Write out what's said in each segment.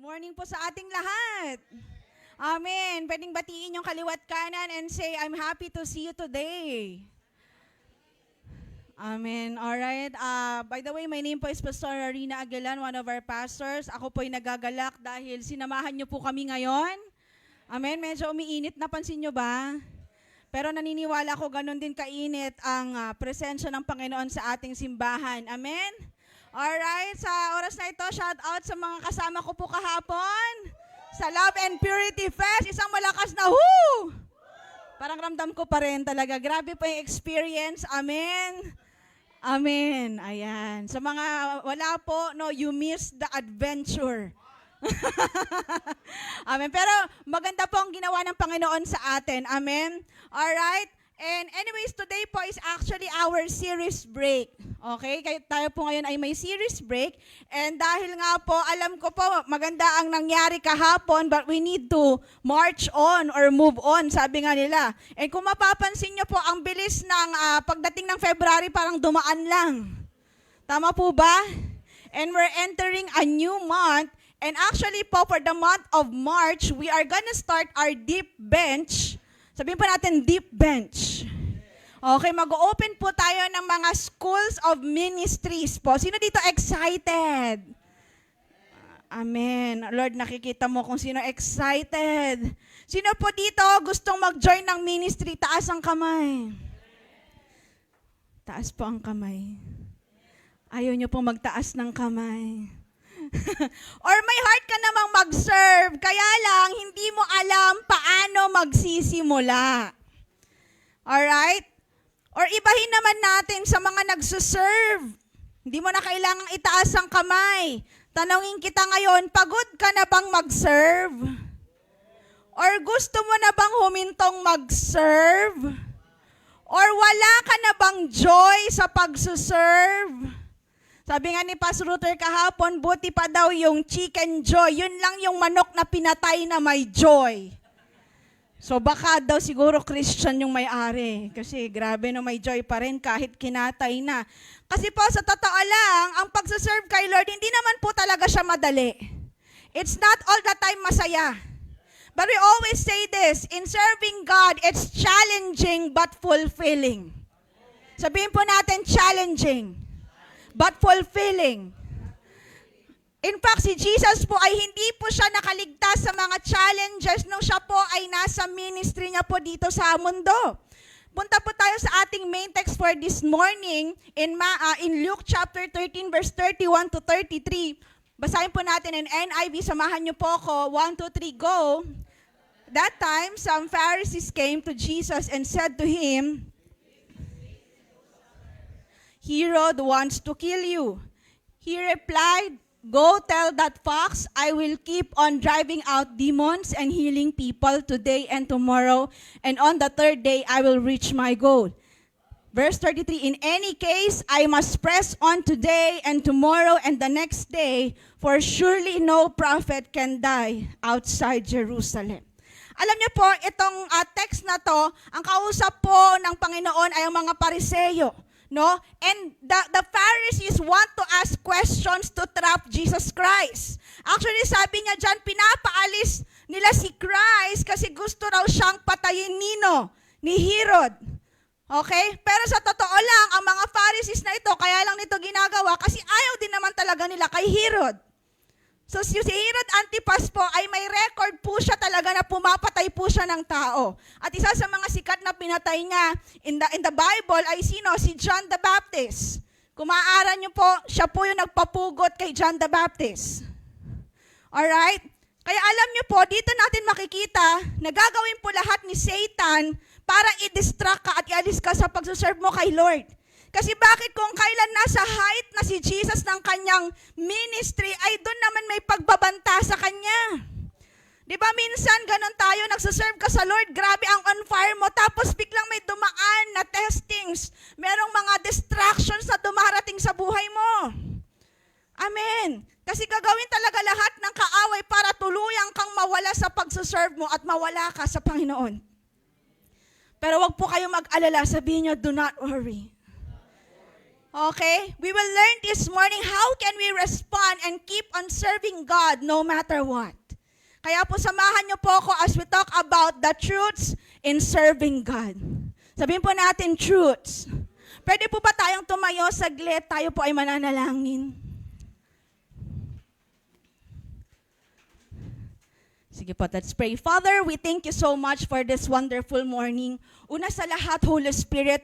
morning po sa ating lahat. Amen. Pwedeng batiin yung kaliwat kanan and say, I'm happy to see you today. Amen. Alright. By the way, my name po is Pastor Arina Aguilan, one of our pastors. Ako po ay nagagalak dahil sinamahan niyo po kami ngayon. Amen. Medyo umiinit, napansin niyo ba? Pero naniniwala ko ganun din kainit ang presensya ng Panginoon sa ating simbahan. Amen. Alright, sa oras na ito, shout out sa mga kasama ko po kahapon. Sa Love and Purity Fest, isang malakas na whoo! Parang ramdam ko pa rin talaga. Grabe po yung experience. Amen. Amen. Ayan. Sa mga wala po, no, you missed the adventure. Amen. Pero maganda po ang ginawa ng Panginoon sa atin. Amen. Alright. And anyways, today po is actually our series break. Okay? Kaya tayo po ngayon ay may series break. And dahil nga po, alam ko po, maganda ang nangyari kahapon, but we need to march on or move on, sabi nga nila. And kung mapapansin nyo po, ang bilis ng pagdating ng February, parang dumaan lang. Tama po ba? And we're entering a new month. And actually po, for the month of March, we are gonna start our deep bench. Sabihin po natin, deep bench. Okay, mag-open po tayo ng mga schools of ministries po. Sino dito excited? Amen. Lord, nakikita mo kung sino excited. Sino po dito gustong mag-join ng ministry? Taas ang kamay. Taas po ang kamay. Ayaw nyo pong magtaas ng kamay. Or may heart ka namang mag-serve, kaya lang hindi mo alam paano magsisimula. Alright? Or ibahin naman natin sa mga nagsuserve. Hindi mo na kailangang itaas ang kamay. Tanungin kita ngayon, pagod ka na bang mag-serve? Or gusto mo na bang humintong mag-serve? Or wala ka na bang joy sa pagsuserve? Sabi nga ni Pastor Luther kahapon, buti pa daw yung chicken joy. Yun lang yung manok na pinatay na may joy. So baka daw siguro Christian yung may-ari. Kasi grabe na may joy pa rin kahit kinatay na. Kasi po sa totoo lang, ang pagsaserve kay Lord, hindi naman po talaga siya madali. It's not all the time masaya. But we always say this, in serving God, it's challenging but fulfilling. Sabihin po natin, challenging but fulfilling. In fact, si Jesus po ay hindi po siya nakaligtas sa mga challenges nung siya po ay nasa ministry niya po dito sa mundo. Punta po tayo sa ating main text for this morning in Luke chapter 13 verse 31 to 33. Basahin po natin in NIV, samahan niyo po ako. 1, 2, 3, go. That time, some Pharisees came to Jesus and said to him, Herod wants to kill you. He replied, Go tell that fox, I will keep on driving out demons and healing people today and tomorrow, and on the third day I will reach my goal. Verse 33, In any case, I must press on today and tomorrow and the next day, for surely no prophet can die outside Jerusalem. Alam niyo po, itong text na to, ang kausap po ng Panginoon ay ang mga Pariseyo. No? And the Pharisees want to ask questions to trap Jesus Christ. Actually, sabi niya dyan, pinapaalis nila si Christ kasi gusto raw siyang patayin ni Herod. Okay? Pero sa totoo lang, ang mga Pharisees na ito, kaya lang nito ginagawa kasi ayaw din naman talaga nila kay Herod. So si Herod Antipas po ay may record po siya talaga na pumapatay po siya ng tao. At isa sa mga sikat na pinatay niya in the Bible ay sino? Si John the Baptist. Kung maaaral niyo po, siya po yung nagpapugot kay John the Baptist. Alright? Kaya alam niyo po, dito natin makikita na gagawin po lahat ni Satan para i-distract ka at i-alis ka sa pagsuserve mo kay Lord. Kasi bakit kung kailan nasa height na si Jesus ng kanyang ministry, ay doon naman may pagbabanta sa kanya. Di ba minsan ganun tayo, nagsaserve ka sa Lord, grabe ang on fire mo, tapos biglang may dumaan na testings, merong mga distractions na dumarating sa buhay mo. Amen. Kasi gagawin talaga lahat ng kaaway para tuluyang kang mawala sa pagsaserve mo at mawala ka sa Panginoon. Pero wag po kayo mag-alala, sabihin nyo, do not worry. Okay? We will learn this morning how can we respond and keep on serving God no matter what. Kaya po samahan niyo po ako as we talk about the truths in serving God. Sabihin po natin truths. Pwede po ba tayong tumayo saglit? Tayo po ay mananalangin. Sige po, let's pray. Father, we thank you so much for this wonderful morning. Una sa lahat, Holy Spirit,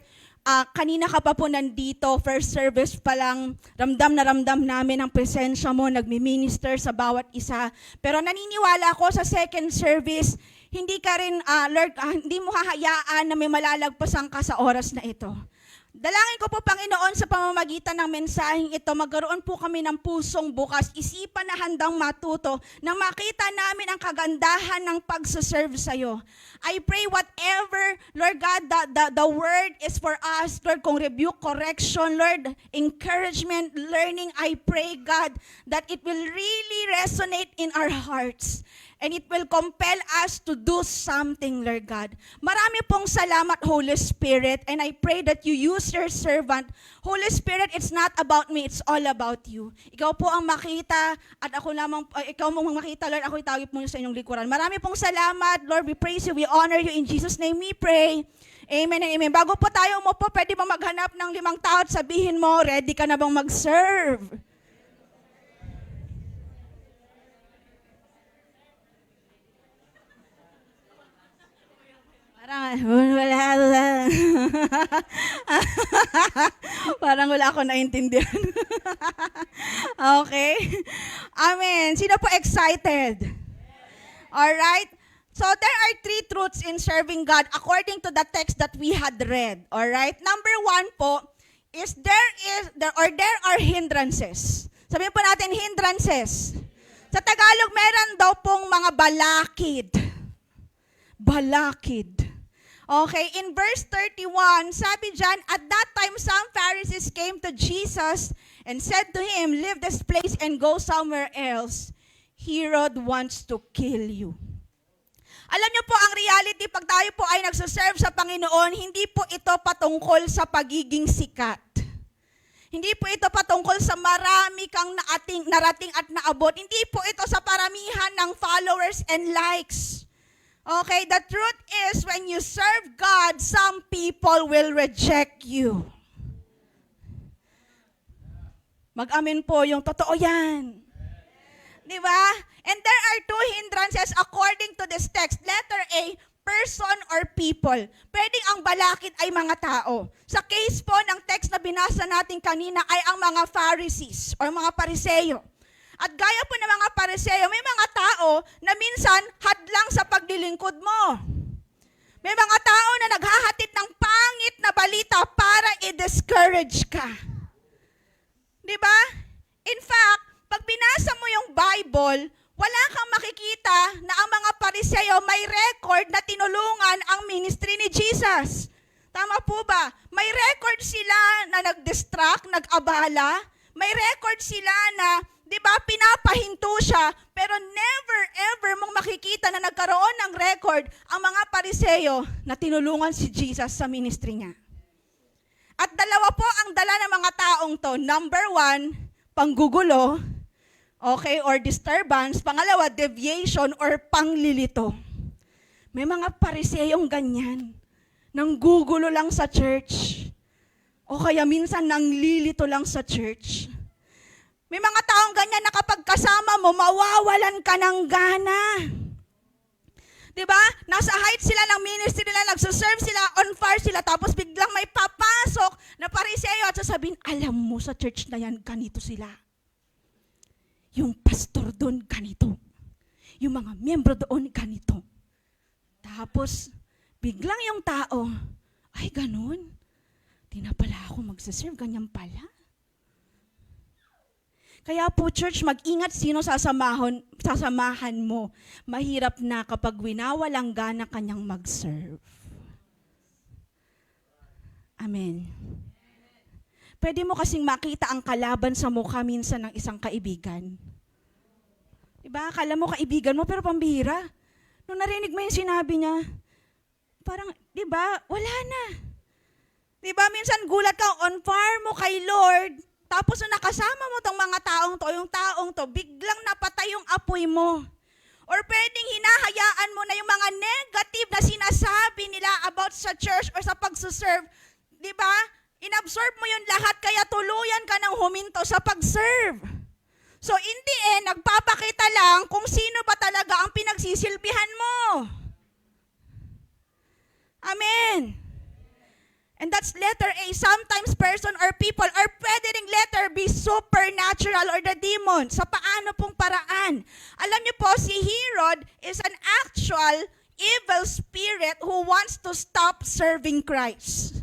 kanina ka pa po nandito, first service pa lang, ramdam na ramdam namin ang presensya mo, nagmi-minister sa bawat isa. Pero naniniwala ako sa second service, hindi ka rin, Lord, hindi mo hahayaan na may malalagpasan ka sa oras na ito. Dalangin ko po, Panginoon, sa pamamagitan ng mensaheng ito, magkaroon po kami ng pusong bukas, isipan na handang matuto, na makita namin ang kagandahan ng pagsaserve sa iyo. I pray whatever, Lord God, the word is for us, Lord, kung rebuke, correction, Lord, encouragement, learning, I pray, God, that it will really resonate in our hearts. And it will compel us to do something, Lord God. Marami pong salamat, Holy Spirit. And I pray that you use your servant. Holy Spirit, it's not about me, it's all about you. Ikaw po ang makita at ako lamang, ikaw mong makita, Lord, ako itawid mo sa inyong likuran. Marami pong salamat, Lord. We praise you, we honor you. In Jesus' name we pray. Amen and amen. Bago po tayo umupo, pwede ba maghanap ng 5 tao at sabihin mo, ready ka na bang mag-serve? Wala. Parang wala akong naintindihan. Okay? Amen. Sino po excited? Alright? So there are 3 truths in serving God according to the text that we had read. Alright? Number 1 po is there are hindrances. Sabihin po natin hindrances. Sa Tagalog, meron daw pong mga balakid. Balakid. Okay, in verse 31, sabi dyan, at that time some Pharisees came to Jesus and said to him, leave this place and go somewhere else. Herod wants to kill you. Alam niyo po, ang reality, pag tayo po ay nagsaserve sa Panginoon, hindi po ito patungkol sa pagiging sikat. Hindi po ito patungkol sa marami kang narating at naabot. Hindi po ito sa paramihan ng followers and likes. Okay, the truth is when you serve God, some people will reject you. Mag-amen po yung totoo yan. Di ba? And there are 2 hindrances according to this text. Letter A, person or people. Pwedeng ang balakid ay mga tao. Sa case po ng text na binasa natin kanina ay ang mga Pharisees or mga Pariseo. At gaya po ng mga Pariseo, may mga tao na minsan hadlang sa paglilingkod mo. May mga tao na naghahatid ng pangit na balita para i-discourage ka. Di ba? In fact, pag binasa mo yung Bible, wala kang makikita na ang mga Pariseo may record na tinulungan ang ministry ni Jesus. Tama po ba? May record sila na nag-distract, nag-abala. May record sila na, di ba, pinapahinto siya, pero never ever mong makikita na nagkaroon ng record ang mga Pariseo na tinulungan si Jesus sa ministry niya. At dalawa po ang dala ng mga taong to. Number 1, panggugulo, okay, or disturbance. Pangalawa, deviation or panglilito. May mga Pariseyong ganyan, nanggugulo lang sa church. O kaya minsan nanglilito lang sa church. May mga taong ganyan na kapag kasama mo, mawawalan ka ng gana. Diba? Nasa height sila ng ministry nila, nagsaserve sila, on fire sila, tapos biglang may papasok na Pariseo at sasabihin, alam mo sa church na yan, ganito sila. Yung pastor doon, ganito. Yung mga miyembro doon, ganito. Tapos, biglang yung tao, ay ganun. Di na pala ako magsaserve, ganyan pala. Kaya po, church, mag-ingat sino sasamahan mo. Mahirap na kapag winawalang gana kanyang mag-serve. Amen. Pwede mo kasing makita ang kalaban sa mukha minsan ng isang kaibigan. Diba? Akala mo kaibigan mo, pero pambihira. Nung narinig mo yung sinabi niya, parang, diba, wala na. Di ba, minsan gulat ka, on fire mo kay Lord, tapos nung nakasama mo tong mga yung taong to, biglang napatay yung apoy mo. Or pwedeng hinahayaan mo na yung mga negative na sinasabi nila about sa church or sa pagsuserve. Di ba? Inabsorb mo yun lahat, kaya tuluyan ka ng huminto sa pag-serve. So in the end, nagpapakita lang kung sino ba talaga ang pinagsisilbihan mo. Amen. And that's letter A. Sometimes person or people, or pwede ring letter B, supernatural or the demon. Sa paano pong paraan? Alam niyo po, si Herod is an actual evil spirit who wants to stop serving Christ.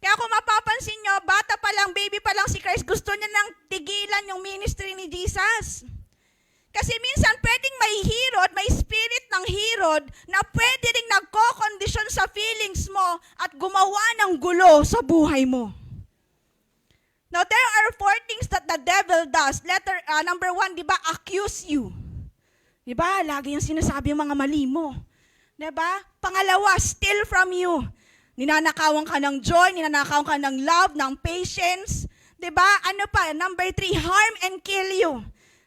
Kaya kung mapapansin nyo, bata pa lang, baby pa lang si Christ, gusto niya nang tigilan yung ministry ni Jesus. Kasi minsan pwedeng may Herod, may spirit ng Herod na pwede ring nagko-condition sa feelings mo at gumawa ng gulo sa buhay mo. Now, there are 4 things that the devil does. Number 1, di ba, accuse you. Di ba, lagi yung sinasabi yung mga mali mo. Di ba? Pangalawa, steal from you. Ninanakawan ka ng joy, ninanakawan ka ng love, ng patience. Di ba? Ano pa? Number 3, harm and kill you.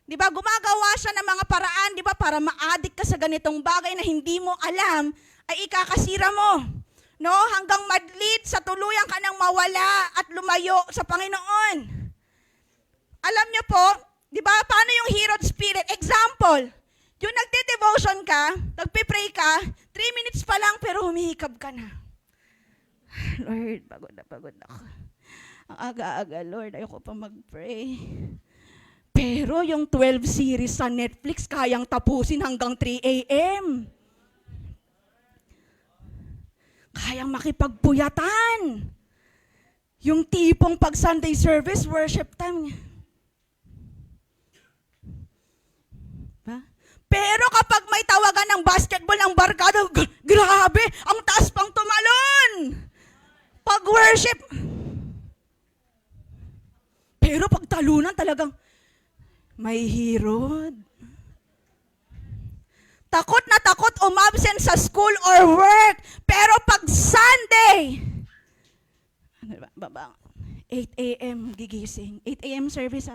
Di ba, gumagawa siya ng mga paraan, di ba, para ma-addict ka sa ganitong bagay na hindi mo alam, ay ikakasira mo. No? Hanggang madlead sa tuluyan ka nang mawala at lumayo sa Panginoon. Alam niyo po, di ba, paano yung Herod spirit? Example, yung nagde-devotion ka, nagpe-pray ka, 3 minutes pa lang pero humihikab ka na. Lord, pagod na ako. Ang aga-aga, Lord, ayoko pa mag-pray. Pero yung 12 series sa Netflix, kayang tapusin hanggang 3 a.m. Kayang makipagpuyatan. Yung tipong pag Sunday service, worship time. Ba? Pero kapag may tawagan ng basketball ng barkada, grabe, ang taas pang tumalon. Pag worship. Pero pag talunan talagang, may Herod. Takot na takot umabsent sa school or work. Pero pag Sunday, 8 a.m. gigising. 8 a.m. service.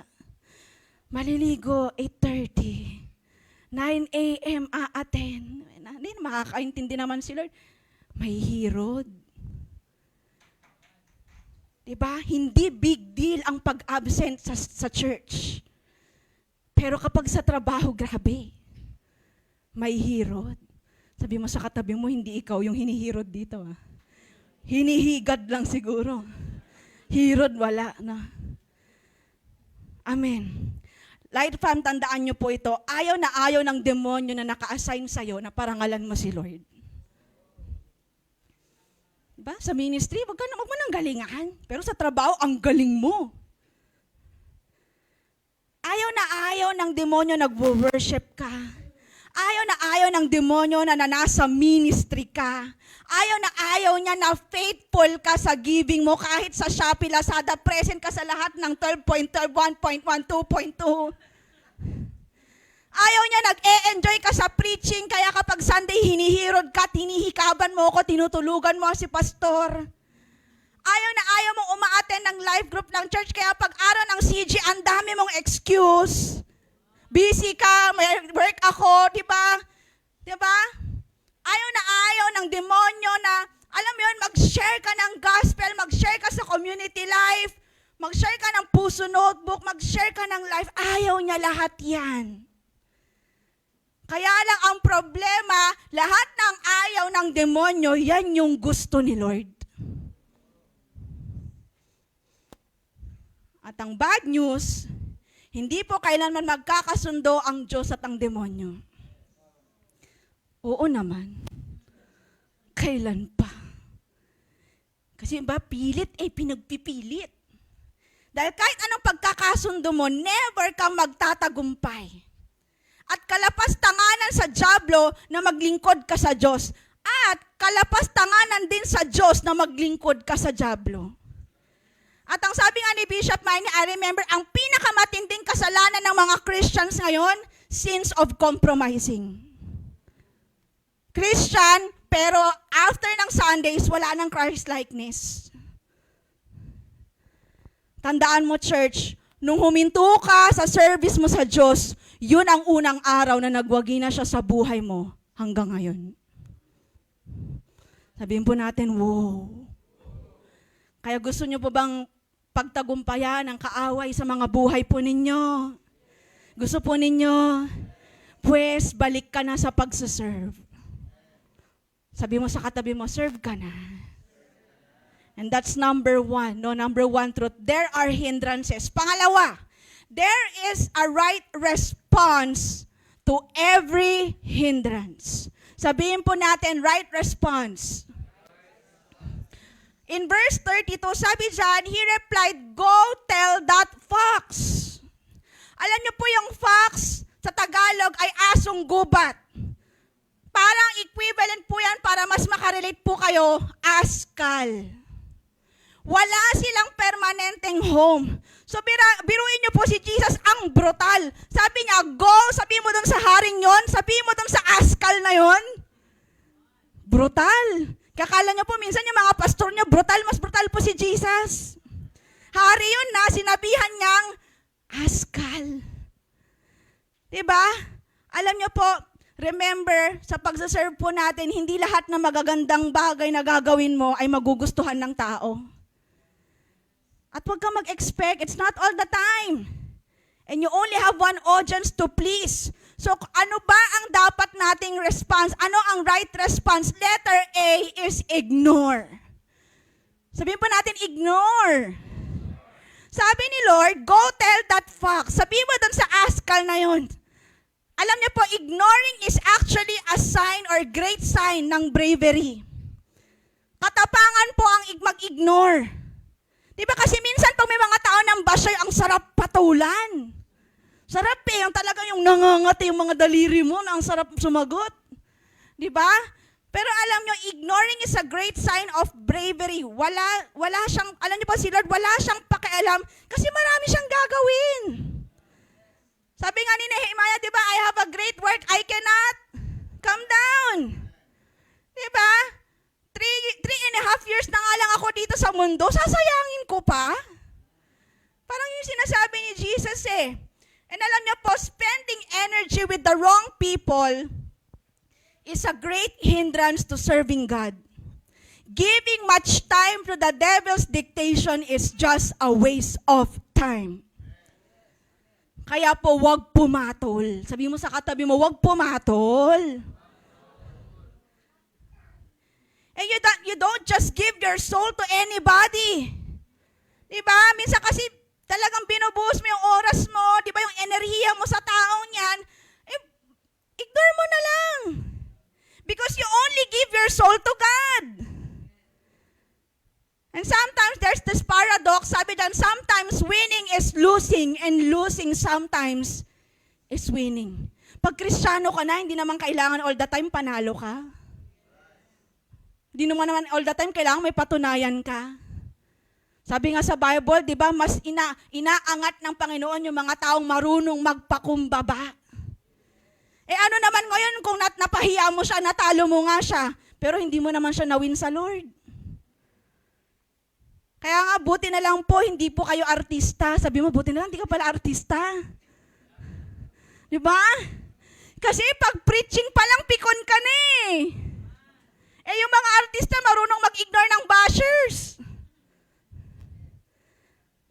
Maliligo, 8:30. 9 a.m. a-attend. Hindi makakaintindi naman si Lord. May Herod. Diba? Hindi big deal ang pag-absent sa church. Pero kapag sa trabaho, grabe. May Herod. Sabi mo sa katabi mo, hindi ikaw yung hinihirod dito. Hinihigad lang siguro. Herod, wala na. Amen. Light fam, tandaan nyo po ito. Ayaw na ayaw ng demonyo na naka-assign sa'yo na parangalan mo si Lord. Diba? Sa ministry, wag mo nang galingan. Pero sa trabaho, ang galing mo. Ayaw na ayaw ng demonyo nagwo-worship ka. Ayaw na ayaw ng demonyo na nasa ministry ka. Ayaw na ayaw niya na faithful ka sa giving mo kahit sa Shopee, Lazada, present ka sa lahat ng 12.12, 1.1, 2.2. Ayaw niya nag-e-enjoy ka sa preaching, kaya kapag Sunday hinihirod ka, tinihikaban mo ako, tinutulugan mo si pastor. Ayaw na ayaw mong uma-attend ng life group ng church, kaya pag araw ng CG, ang dami mong excuse. Busy ka, may work ako, di ba? Di ba? Ayaw na ayaw ng demonyo na, alam mo yun, mag-share ka ng gospel, mag-share ka sa community life, mag-share ka ng puso notebook, mag-share ka ng life. Ayaw niya lahat yan. Kaya lang ang problema, lahat ng ayaw ng demonyo, yan yung gusto ni Lord. At ang bad news, hindi po kailanman magkakasundo ang Diyos at ang demonyo. Oo naman. Kailan pa? Kasi ba, pilit pinagpipilit. Dahil kahit anong pagkakasundo mo, never kang magtatagumpay. At kalapas-tanganan sa dyablo na maglingkod ka sa Diyos. At kalapas-tanganan din sa Diyos na maglingkod ka sa dyablo. At ang sabi nga ni Bishop Miney, I remember, ang pinakamatinding kasalanan ng mga Christians ngayon, sins of compromising. Christian, pero after ng Sundays, wala ng Christ-likeness. Tandaan mo, church, nung huminto ka sa service mo sa Diyos, yun ang unang araw na nagwagi na siya sa buhay mo hanggang ngayon. Sabihin po natin, wow. Kaya gusto nyo po bang pagtagumpayan ang kaaway sa mga buhay po ninyo? Gusto po ninyo, pues balik ka na sa pagsuserve. Sabi mo sa katabi mo, serve ka na. And that's number one, no? Number one truth. There are hindrances. Pangalawa, there is a right response to every hindrance. Sabihin po natin, right response. In verse 32, sabi dyan, he replied, go tell that fox. Alam niyo po yung fox, sa Tagalog ay asong gubat. Parang equivalent po yan para mas makarelate po kayo, askal. Wala silang permanenteng home. So biruin niyo po si Jesus, ang brutal. Sabi niya, go, sabi mo dun sa haring yon, sabi mo dun sa askal na yon. Brutal. Kakala niyo po, minsan yung mga pastor niyo, brutal, mas brutal po si Jesus. Hari yun na, sinabihan niyang askal. Diba? Alam niyo po, remember, sa pagsaserve po natin, hindi lahat na magagandang bagay na gagawin mo ay magugustuhan ng tao. At huwag kang mag-expect, it's not all the time. And you only have one audience to please. So ano ba ang dapat nating response? Ano ang right response? Letter A is ignore. Sabihin po natin, ignore. Sabi ni Lord, go tell that fox. Sabihin mo dun sa askal na yun. Alam niyo po, ignoring is actually a sign or great sign ng bravery. Katapangan po ang mag-ignore. Diba kasi minsan pag may mga tao ng basher, ang sarap patulan. Sarap eh, ang talagang yung nangangati yung mga daliri mo na ang sarap sumagot. Diba? Pero alam nyo, ignoring is a great sign of bravery. Wala siyang, alam niyo po si Lord, wala siyang pakialam kasi marami siyang gagawin. Sabi nga ni Nehemiah, diba, I have a great work, I cannot come down. Diba? 3.5 years na nga lang ako dito sa mundo, sasayangin ko pa? Parang yung sinasabi ni Jesus eh. And alam niyo po, spending energy with the wrong people is a great hindrance to serving God. Giving much time to the devil's dictation is just a waste of time. Kaya po, wag pumatol. Sabi mo sa katabi mo, wag pumatol. And you don't just give your soul to anybody. Diba? Minsan kasi talagang binubuhos mo yung oras mo, diba yung enerhiya mo sa taong yan, ignore mo na lang. Because you only give your soul to God. And sometimes there's this paradox, sabi dyan, sometimes winning is losing and losing sometimes is winning. Pag Kristiyano ka na, hindi naman kailangan all the time panalo ka. Hindi naman all the time kailangan may patunayan ka. Sabi nga sa Bible, di ba, mas inaangat ng Panginoon yung mga taong marunong magpakumbaba. Eh ano naman ngayon kung napahiya mo siya, natalo mo nga siya, pero hindi mo naman siya nawin sa Lord. Kaya nga, buti na lang po, hindi po kayo artista. Sabi mo, buti na lang, hindi ka pala artista. Di ba? Kasi pag preaching pa lang, pikon ka na eh. Eh yung mga artista marunong mag-ignore ng bashers.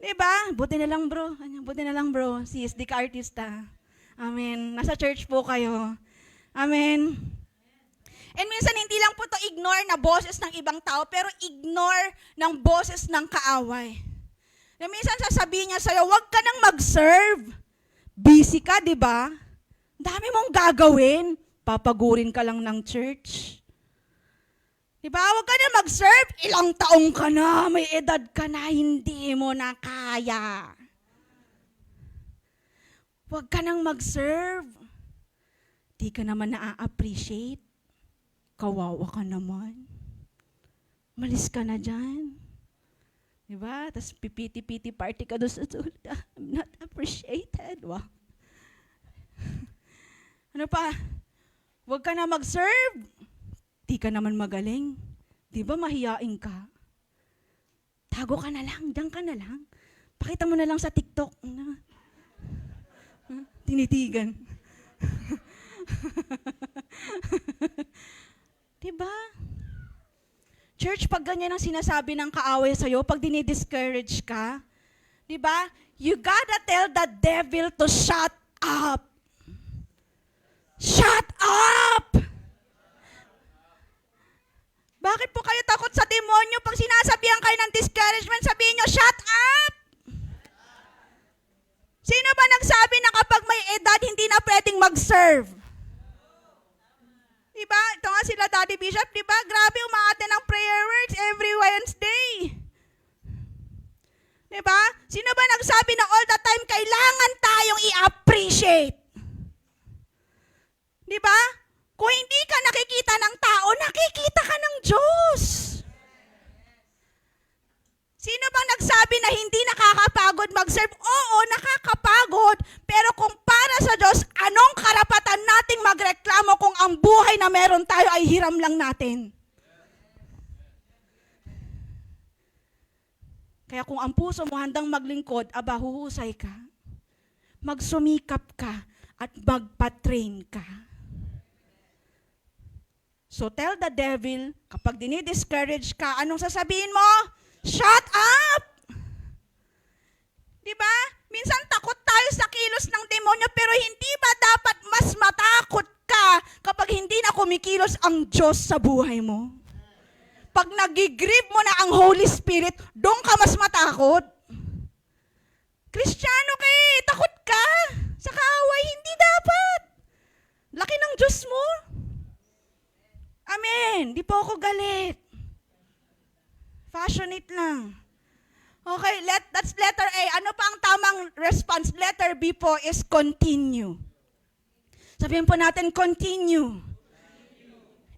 Diba? Buti na lang bro. Buti na lang bro. Sis, di ka artista. Amen. Nasa church po kayo. Amen. And minsan hindi lang po to ignore na boses ng ibang tao, pero ignore ng boses ng kaaway. Na minsan sasabihin niya sa'yo, huwag ka nang mag-serve. Busy ka, di ba? Dami mong gagawin. Papagurin ka lang ng church. Diba? Huwag ka na mag-serve. Ilang taong ka na, may edad ka na, hindi mo na kaya. Huwag ka nang mag-serve. Di ka naman na-appreciate. Kawawa ka naman. Malis ka na dyan. Diba? Tapos pipiti-piti party ka doon sa tulad. I'm not appreciated. Wow. Ano pa? Huwag ka na mag-serve. Di ka naman magaling. Di ba mahiyain ka? Tago ka na lang, diyan ka na lang. Pakita mo na lang sa TikTok. Tinitigan. Diba? Church, pag ganyan ang sinasabi ng kaaway sa'yo, pag dinidiscourage ka, diba? You gotta tell the devil to shut up. Shut up! Bakit po kayo takot sa demonyo? Pag sinasabihan kayo ng discouragement, sabihin nyo, shut up! Sino ba nagsabi na kapag may edad, hindi na pwedeng mag-serve? Diba? Ito nga sila Daddy Bishop, diba? Grabe, umaate ng prayer works every Wednesday. Diba? Sino ba nagsabi na all the time kailangan tayong i-appreciate? Diba? Kung hindi ka nakikita ng tao, nakikita ka ng Diyos. Sino bang nagsabi na hindi nakakapagod mag-serve? Oo, nakakapagod. Pero kung para sa Diyos, anong karapatan nating magreklamo kung ang buhay na meron tayo ay hiram lang natin? Kaya kung ang puso mo handang maglingkod, aba, huhusay ka. Magsumikap ka at magpa-train ka. So tell the devil, kapag dinidiscourage ka, anong sasabihin mo? Shut up! Diba? Minsan takot tayo sa kilos ng demonyo, pero hindi ba dapat mas matakot ka kapag hindi na kumikilos ang Diyos sa buhay mo? Pag nag-grieve mo na ang Holy Spirit, doon ka mas matakot. Kristiyano ka eh, takot ka. Sa kaaway, hindi dapat. Laki ng Diyos mo. Amen. Di po ako galit. Passionate lang. Okay, that's letter A. Ano pa ang tamang response? Letter B po is continue. Sabihin po natin, continue.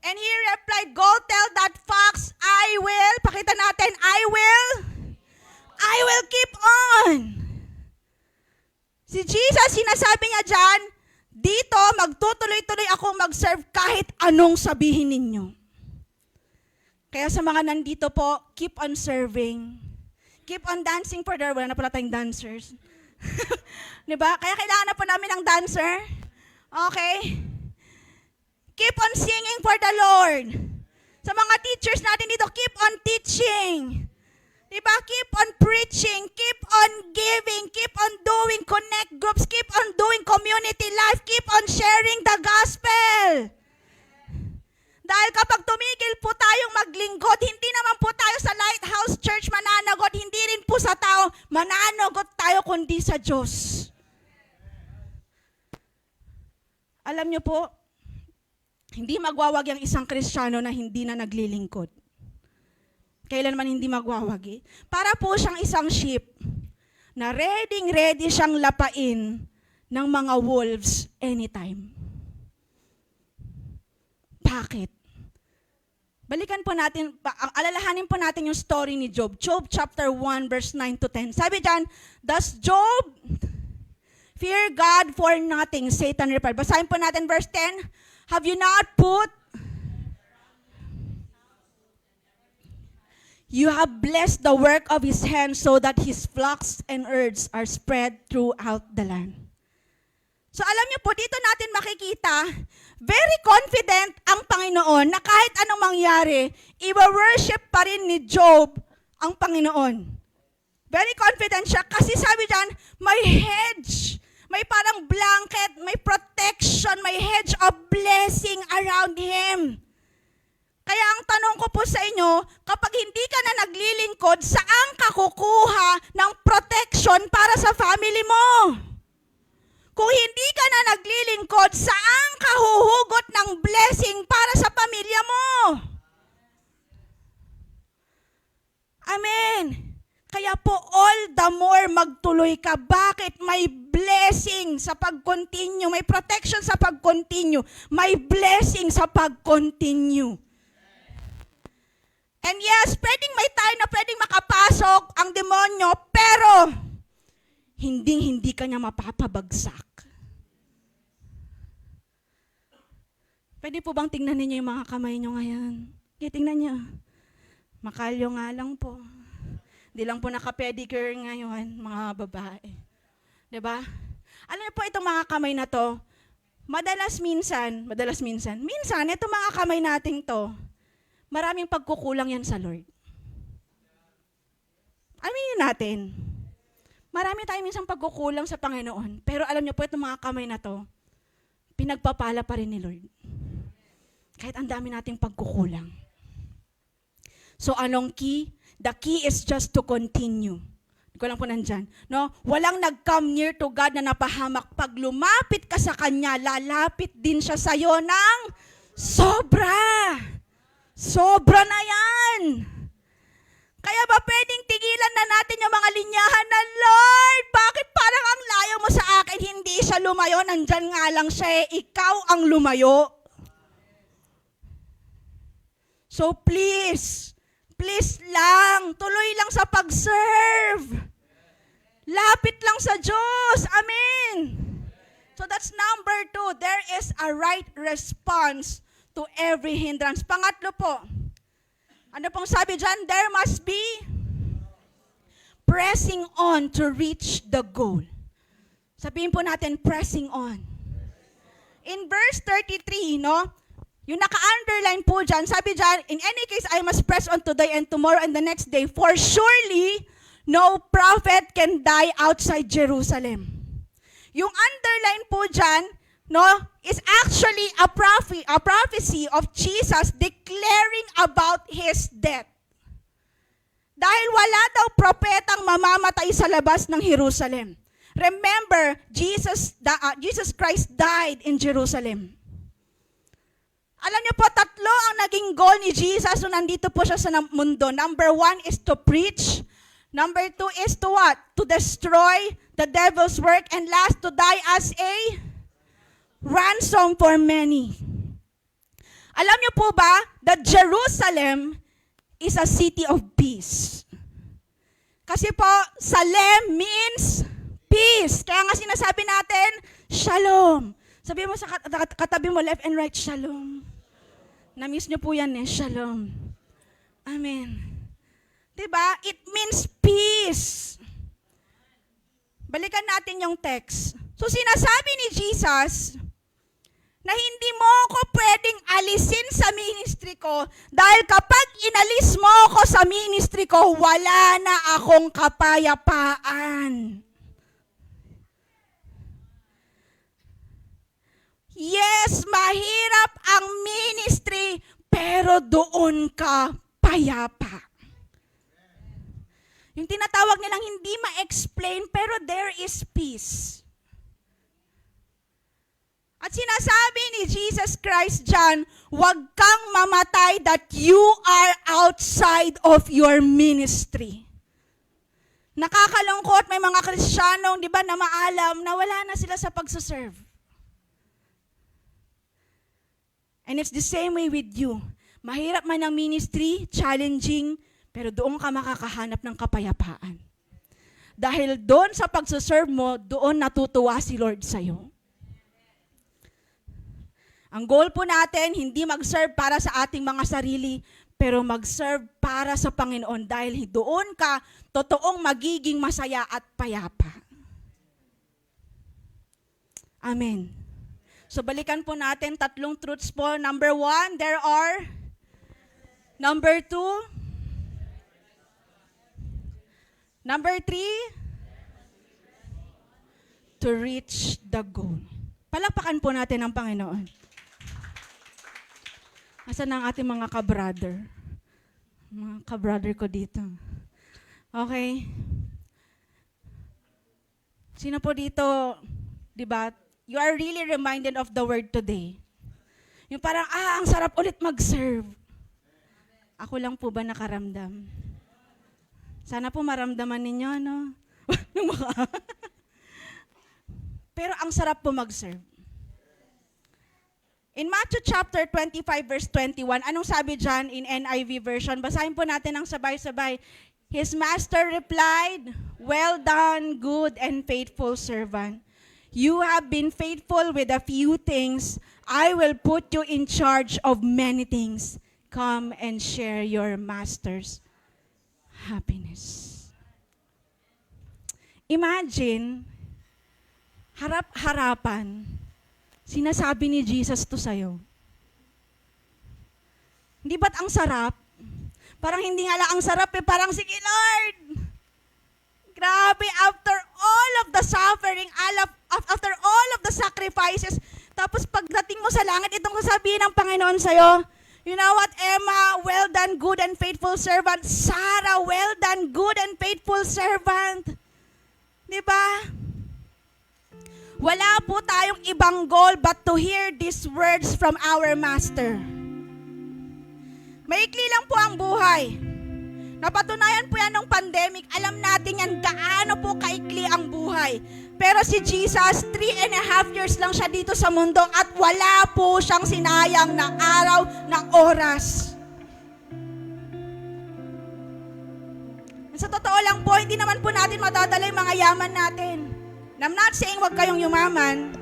And he replied, go tell that fox, I will, pakita natin, I will keep on. Si Jesus, sinasabi niya dyan, dito, magtutuloy-tuloy ako mag-serve kahit anong sabihin ninyo. Kaya sa mga nandito po, keep on serving. Keep on dancing for the Lord. Wala na pala tayong dancers. Diba? Kaya kailangan na po namin ng dancer. Okay? Keep on singing for the Lord. Sa mga teachers natin dito, keep on teaching. Diba? Keep on preaching. Keep on giving. Keep on doing connect groups. Keep on doing community life. Keep on sharing the gospel. Dahil kapag tumigil po tayong maglingkod, hindi naman po tayo sa Lighthouse Church mananagot, hindi rin po sa tao mananagot tayo kundi sa Diyos. Alam niyo po, hindi magwawag yung isang Kristiyano na hindi na naglilingkod. Kailanman hindi magwawagi. Para po siyang isang sheep na ready siyang lapain ng mga wolves anytime. Bakit? Balikan po natin, alalahanin po natin yung story ni Job. Job chapter 1 verse 9 to 10. Sabi dyan, does Job fear God for nothing? Satan replied. Basahin po natin verse 10. Have you not put? You have blessed the work of his hands so that his flocks and herds are spread throughout the land. So alam niyo po, dito natin makikita, very confident ang Panginoon na kahit anong mangyari, i-worship pa rin ni Job ang Panginoon. Very confident siya kasi sabi dyan, may hedge, may parang blanket, may protection, may hedge of blessing around him. Kaya ang tanong ko po sa inyo, kapag hindi ka na naglilingkod, saan ka kukuha ng protection para sa family mo? Kung hindi ka na naglilingkod, saan ka huhugot ng blessing para sa pamilya mo? Amen. Kaya po all the more magtuloy ka. Bakit? May blessing sa pag-continue. May protection sa pag-continue. May blessing sa pag-continue. And yes, pwedeng may time na pwedeng makapasok ang demonyo, pero hindi ka niya mapapabagsak. Pwede po bang tingnan ninyo yung mga kamay nyo ngayon? Okay, tingnan nyo. Makalyo nga lang po. Di lang po naka-pedicure ngayon, mga babae. 'Di ba? Alam niyo po itong mga kamay na to, minsan, itong mga kamay nating to, maraming pagkukulang yan sa Lord. Aminin natin. Marami tayong minsan pagkukulang sa Panginoon. Pero alam niyo po, itong mga kamay na to, pinagpapala pa rin ni Lord. Kahit ang dami nating pagkukulang. So anong key? The key is just to continue. Hindi ko lang po nandyan. No? Walang nag-come near to God na napahamak. Pag lumapit ka sa Kanya, lalapit din siya sa'yo ng sobra. Sobra na yan. Kaya ba pwedeng tigilan na natin yung mga linyahan na, Lord, bakit parang ang layo mo sa akin? Hindi siya lumayo, nandyan nga lang siya ikaw ang lumayo. So please lang, tuloy lang sa pag-serve. Lapit lang sa Diyos. Amen. So that's number 2. There is a right response to every hindrance. Pangatlo po, ano pong sabi dyan? There must be pressing on to reach the goal. Sabihin po natin, pressing on. In verse 33, no? Yung naka-underline po dyan, sabi dyan, in any case, I must press on today and tomorrow and the next day, for surely no prophet can die outside Jerusalem. Yung underline po dyan, no, is actually a prophecy of Jesus declaring about His death. Dahil wala daw propetang mamamatay sa labas ng Jerusalem. Remember, Jesus Christ died in Jerusalem. Alam niyo po, 3 ang naging goal ni Jesus nung nandito po siya sa mundo. Number 1 is to preach. Number 2 is to what? To destroy the devil's work. And last, to die as a ransom for many. Alam niyo po ba that Jerusalem is a city of peace? Kasi po, Salem means peace. Kaya nga sinasabi natin, Shalom. Sabi mo sa katabi mo, left and right, Shalom. Na-miss niyo po yan Shalom. Amen. Diba? It means peace. Balikan natin yung text. So sinasabi ni Jesus na hindi mo ako pwedeng alisin sa ministry ko dahil kapag inalis mo ako sa ministry ko, wala na akong kapayapaan. Yes, mahirap ang ministry, pero doon ka payapa. Yung tinatawag nilang hindi ma-explain, pero there is peace. At sinasabi ni Jesus Christ dyan, huwag kang mamatay that you are outside of your ministry. Nakakalungkot, may mga Kristiyanong, di ba, na maalam na wala na sila sa pagsaserve. And it's the same way with you. Mahirap man ang ministry, challenging, pero doon ka makakahanap ng kapayapaan. Dahil doon sa pagsaserve mo, doon natutuwa si Lord sa'yo. Ang goal po natin, hindi mag-serve para sa ating mga sarili, pero mag-serve para sa Panginoon dahil doon ka totoong magiging masaya at payapa. Amen. So balikan po natin 3 truths po. Number 1, there are. Number 2. Number 3, to reach the goal. Palakpakan po natin ang Panginoon. Asan ang ating mga ka-brother? Mga ka-brother ko dito. Okay. Sino po dito, di ba, you are really reminded of the word today. Yung parang, ang sarap ulit mag-serve. Ako lang po ba nakaramdam? Sana po maramdaman ninyo, no? Pero ang sarap po mag-serve. In Matthew chapter 25 verse 21, anong sabi dyan in NIV version? Basahin po natin ang sabay-sabay. His master replied, "Well done, good and faithful servant. You have been faithful with a few things. I will put you in charge of many things. Come and share your master's happiness." Imagine, harap-harapan, sinasabi ni Jesus to sa'yo. Hindi ba't ang sarap? Parang hindi nga lang ang sarap parang sige Lord. Grabe, after all of the suffering, after all of the sacrifices, tapos pagdating mo sa langit, itong sasabihin ng Panginoon sa'yo, you know what, Emma, well done, good and faithful servant. Sarah, well done, good and faithful servant. Diba? Wala po tayong ibang goal but to hear these words from our Master. Maikli lang po ang buhay. Napatunayan po yan ng pandemic. Alam natin yan gaano po kaikli ang buhay. Pero si Jesus, 3.5 years lang siya dito sa mundo at wala po siyang sinayang na araw, na oras. Sa totoo lang po, hindi naman po natin madadala yung mga yaman natin. I'm not saying wag kayong yumaman.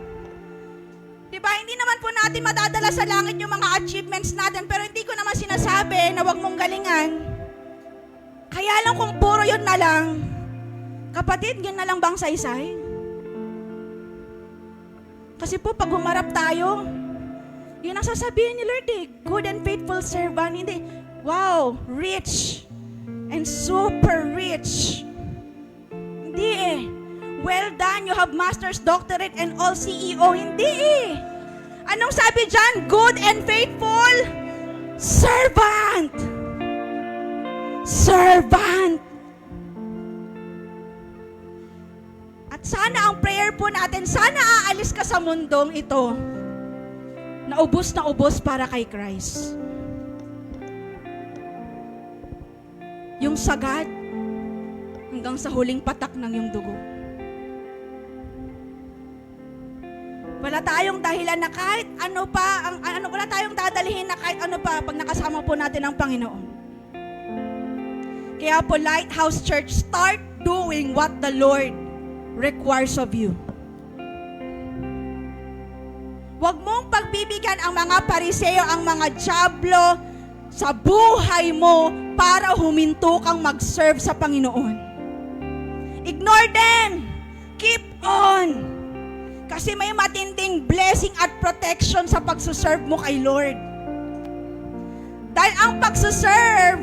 Diba, hindi naman po natin madadala sa langit yung mga achievements natin, pero hindi ko naman sinasabi na wag mong galingan. Kaya lang kung puro yun na lang, kapatid, yun na lang bang saysay? Kasi po, pag humarap tayo, yun ang sasabihin ni Lord good and faithful servant. Hindi, wow, rich and super rich. Hindi well done, you have master's doctorate and all CEO. Hindi Anong sabi dyan? Good and faithful servant. Servant. At sana ang prayer po natin, sana aalis ka sa mundong ito na ubos para kay Christ. Yung sagad hanggang sa huling patak ng yung dugo. Wala tayong dahilan na kahit ano pa, wala tayong dadalhin na kahit ano pa pag nakasama po natin ang Panginoon. Kaya po, Lighthouse Church, start doing what the Lord requires of you. Huwag mong pagbibigyan ang mga pariseo, ang mga dyablo sa buhay mo para huminto kang mag-serve sa Panginoon. Ignore them. Keep on. Kasi may matinding blessing at protection sa pagsuserve mo kay Lord. Dahil ang pagsuserve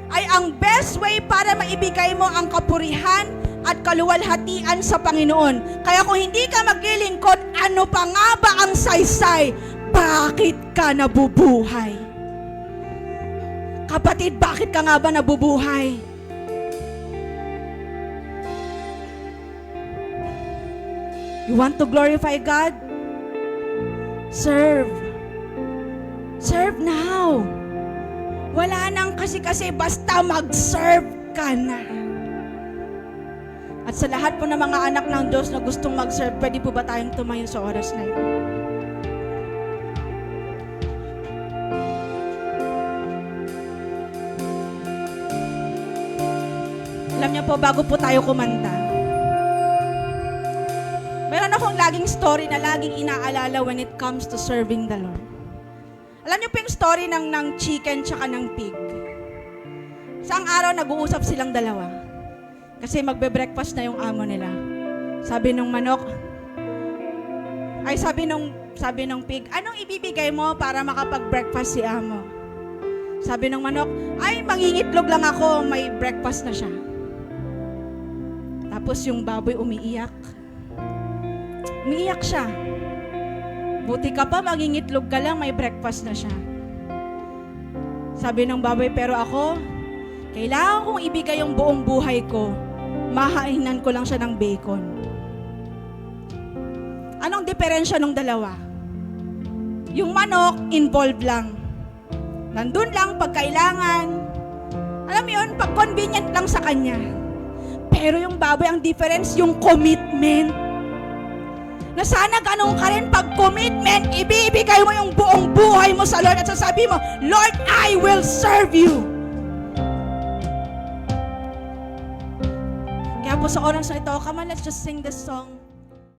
ay ang best way para maibigay mo ang kapurihan at kaluwalhatian sa Panginoon. Kaya kung hindi ka maglilingkod, ano pa nga ba ang saysay? Bakit ka nabubuhay? Kapatid, bakit ka nga ba nabubuhay? You want to glorify God? Serve. Serve now. Wala nang kasi basta mag-serve ka na. At sa lahat po ng mga anak ng Diyos na gustong mag-serve, pwede po ba tayong tumayo sa oras na ito? Alam niyo po, bago po tayo kumanta, meron akong laging story na laging inaalala when it comes to serving the Lord. Alam niyo po yung story ng chicken tsaka ng pig. Isang araw nag-uusap silang dalawa. Kasi magbe-breakfast na yung amo nila. Sabi nung manok, sabi nung pig, anong ibibigay mo para makapag-breakfast si amo? Sabi nung manok, mangingitlog lang ako, may breakfast na siya. Tapos yung baboy umiiyak. Umiiyak siya. Buti ka pa, mangingitlog ka lang, may breakfast na siya. Sabi ng baboy, pero ako, kailangan kong ibigay yung buong buhay ko. Mahainan ko lang siya ng bacon. Anong diferensya ng dalawa? Yung manok, involved lang. Nandun lang pag kailangan. Alam mo yun, pag convenient lang sa kanya. Pero yung baboy, ang difference, yung commitment. Na sana ganun ka rin pag commitment, ibibigay mo yung buong buhay mo sa Lord at sasabi mo, Lord, I will serve you. Kaya po sa oras na ito, come on, let's just sing this song.